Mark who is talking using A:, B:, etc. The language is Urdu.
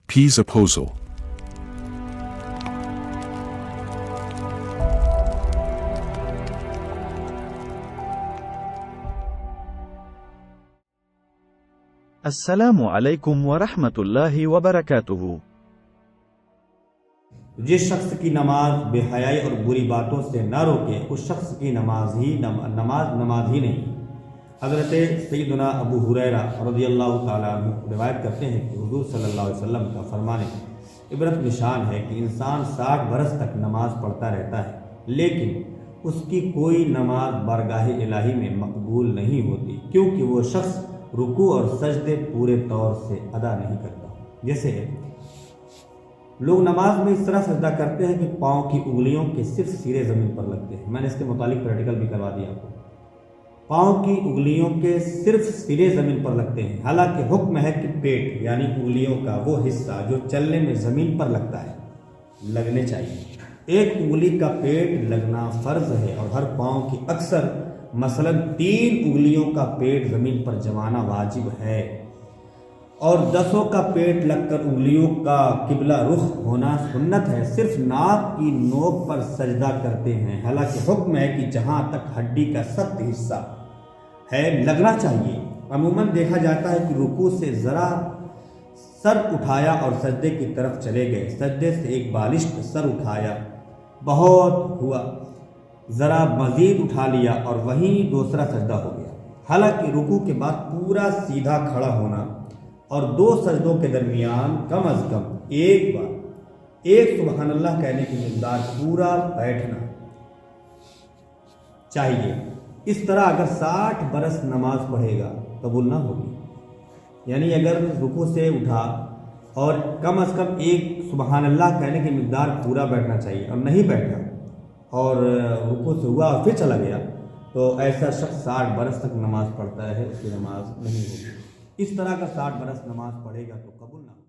A: Peas Apostle.
B: السلام علیکم ورحمۃ اللہ وبرکاتہ۔
C: جس شخص کی نماز بے حیائی اور بری باتوں سے نہ روکے اس شخص کی نماز ہی نہیں۔ حضرت سیدنا ابو ہریرہ رضی اللہ تعالیٰ عنہ روایت کرتے ہیں کہ حضور صلی اللہ علیہ وسلم کا فرمان عبرت نشان ہے کہ انسان 60 برس تک نماز پڑھتا رہتا ہے لیکن اس کی کوئی نماز بارگاہ الہی میں مقبول نہیں ہوتی کیونکہ وہ شخص رکوع اور سجدے پورے طور سے ادا نہیں کرتا۔ جیسے لوگ نماز میں اس طرح سجدہ کرتے ہیں کہ پاؤں کی انگلیوں کے صرف سرے زمین پر لگتے ہیں۔ میں نے اس کے متعلق پریکٹیکل بھی کروا دیا آپ کو۔ پاؤں کی انگلیوں کے صرف سرے زمین پر لگتے ہیں، حالانکہ حکم ہے کہ پیٹ یعنی انگلیوں کا وہ حصہ جو چلنے میں زمین پر لگتا ہے لگنے چاہیے۔ ایک انگلی کا پیٹ لگنا فرض ہے اور ہر پاؤں کی اکثر مثلا 3 انگلیوں کا پیٹ زمین پر جمانا واجب ہے، اور 10 کا پیٹ لگ کر انگلیوں کا قبلہ رخ ہونا سنت ہے۔ صرف ناک کی نوک پر سجدہ کرتے ہیں، حالانکہ حکم ہے کہ جہاں تک ہڈی کا سخت حصہ ہے لگنا چاہیے۔ عموماً دیکھا جاتا ہے کہ رکوع سے ذرا سر اٹھایا اور سجدے کی طرف چلے گئے، سجدے سے ایک بالشت سر اٹھایا، بہت ہوا، ذرا مزید اٹھا لیا اور وہیں دوسرا سجدہ ہو گیا۔ حالانکہ رکوع کے بعد پورا سیدھا کھڑا ہونا اور 2 سجدوں کے درمیان کم از کم ایک بار ایک سبحان اللہ کہنے کی مقدار پورا بیٹھنا چاہیے۔ اس طرح اگر 60 برس نماز پڑھے گا قبول نہ ہوگی، یعنی اگر رکوع سے اٹھا اور کم از کم ایک سبحان اللہ کہنے کی مقدار پورا بیٹھنا چاہیے اور نہیں بیٹھا اور رکوع سے ہوا اور پھر چلا گیا تو ایسا شخص 60 برس تک نماز پڑھتا ہے، اس کی نماز نہیں ہوگی۔ اس طرح کا 60 برس نماز پڑھے گا تو قبول نہ ہوگی۔